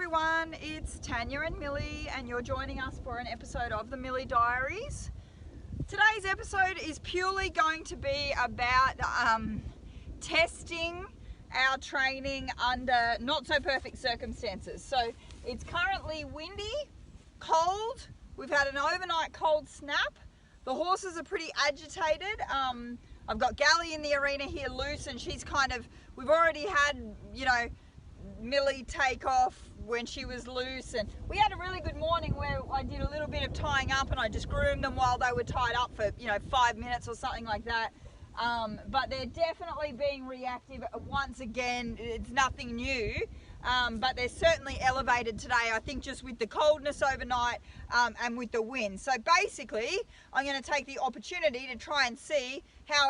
everyone, it's Tanya and Millie and you're joining us for an episode of the Millie Diaries. Today's episode is purely going to be about testing our training under not so perfect circumstances. So it's currently windy, cold, we've had an overnight cold snap, the horses are pretty agitated. I've got Gally in the arena here loose and she's we've already had, Millie take off when she was loose, and we had a really good morning where I did a little bit of tying up and I just groomed them while they were tied up for 5 minutes or something like that. But they're definitely being reactive once again. It's nothing new, but they're certainly elevated today, I think, just with the coldness overnight and with the wind. So basically I'm going to take the opportunity to try and see how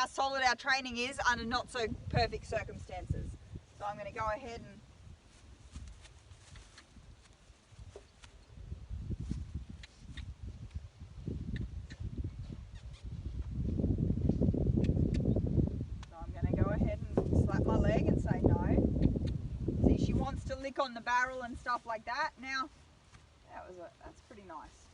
solid our training is under not so perfect circumstances. So I'm going to go ahead and slap my leg and say no. See, she wants to lick on the barrel and stuff like that. Now, that's pretty nice.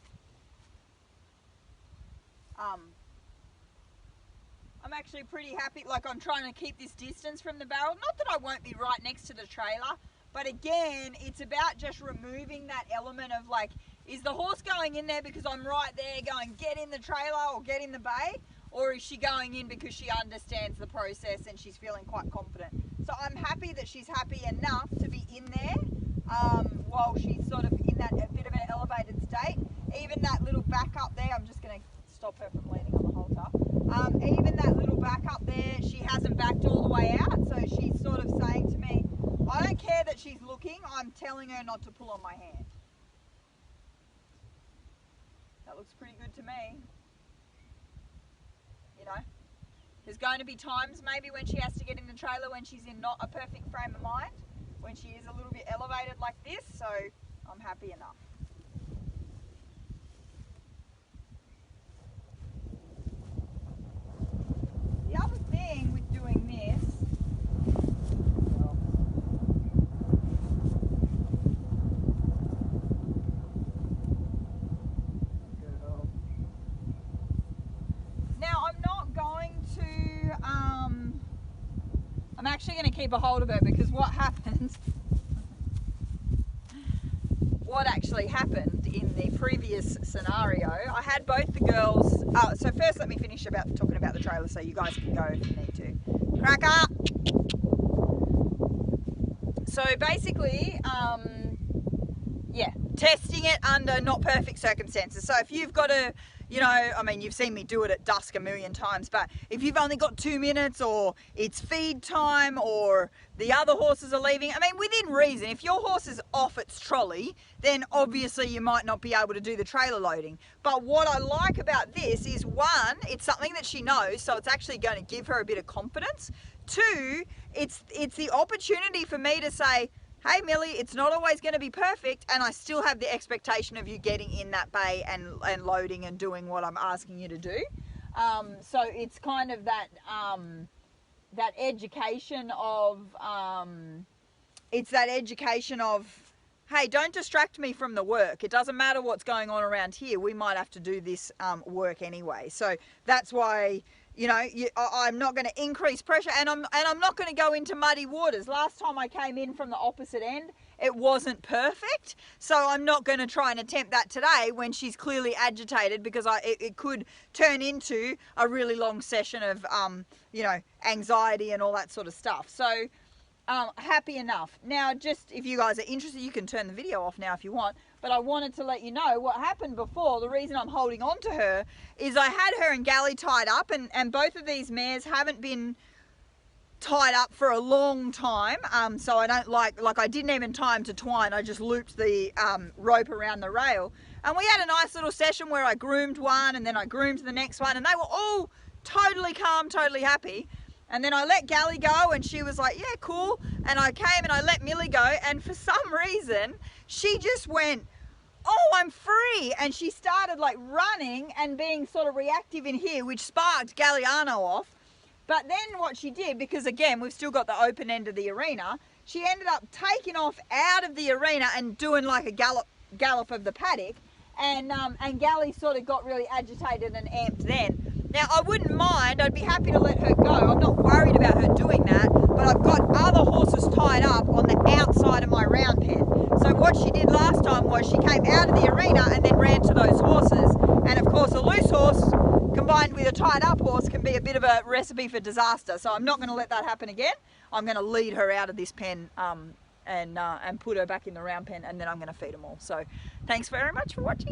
I'm actually pretty happy. Like, I'm trying to keep this distance from the barrel. Not that I won't be right next to the trailer, but again, it's about just removing that element of like, is the horse going in there because I'm right there going, get in the trailer or get in the bay? Or is she going in because she understands the process and she's feeling quite confident? So I'm happy that she's happy enough to be in there while she's sort of in that a bit of an elevated state. Even that little back up there, I'm just going to stop her from leaning on the halter. Even that little back up there, she hasn't backed all the way out. So she's sort of saying to me, I don't care that she's looking, I'm telling her not to pull on my hand. That looks pretty good to me. There's going to be times maybe when she has to get in the trailer when she's in not a perfect frame of mind, when she is a little bit elevated like this, so I'm happy enough. The other thing with doing this, I'm actually going to keep a hold of her because what actually happened in the previous scenario, I had both the girls, so first let me finish talking about the trailer so you guys can go if you need to. Crack up! So basically, testing it under not perfect circumstances. So if you've got to, you've seen me do it at dusk a million times, but if you've only got 2 minutes or it's feed time or the other horses are leaving, within reason, if your horse is off its trolley, then obviously you might not be able to do the trailer loading. But what I like about this is, one, it's something that she knows, so it's actually going to give her a bit of confidence. Two, it's the opportunity for me to say, hey Millie, it's not always going to be perfect and I still have the expectation of you getting in that bay and loading and doing what I'm asking you to do. So it's kind of that education of, hey, don't distract me from the work. It doesn't matter what's going on around here. We might have to do this work anyway. So that's why, I'm not going to increase pressure and I'm not going to go into muddy waters. Last time I came in from the opposite end, it wasn't perfect. So I'm not going to try and attempt that today when she's clearly agitated, because it could turn into a really long session of, anxiety and all that sort of stuff. So happy enough. Now, just if you guys are interested, you can turn the video off now if you want, but I wanted to let you know what happened before. The reason I'm holding on to her is I had her and Gally tied up, and both of these mares haven't been tied up for a long time, so I don't like I didn't even tie them to twine. I just looped the rope around the rail, and we had a nice little session where I groomed one and then I groomed the next one, and they were all totally calm, totally happy. And then I let Gally go and she was like, yeah, cool. And I came and I let Millie go, and for some reason she just went, oh, I'm free. And she started like running and being sort of reactive in here, which sparked Galliano off. But then what she did, because again, we've still got the open end of the arena, she ended up taking off out of the arena and doing like a gallop of the paddock, and Gally sort of got really agitated and amped then. Now I wouldn't mind, I'd be happy to let her go. I'm not worried about her doing that, but I've got other horses tied up on the outside of my round pen. So what she did last time was she came out of the arena and then ran to those horses. And of course a loose horse combined with a tied up horse can be a bit of a recipe for disaster. So I'm not going to let that happen again. I'm going to lead her out of this pen and put her back in the round pen, and then I'm going to feed them all. So thanks very much for watching.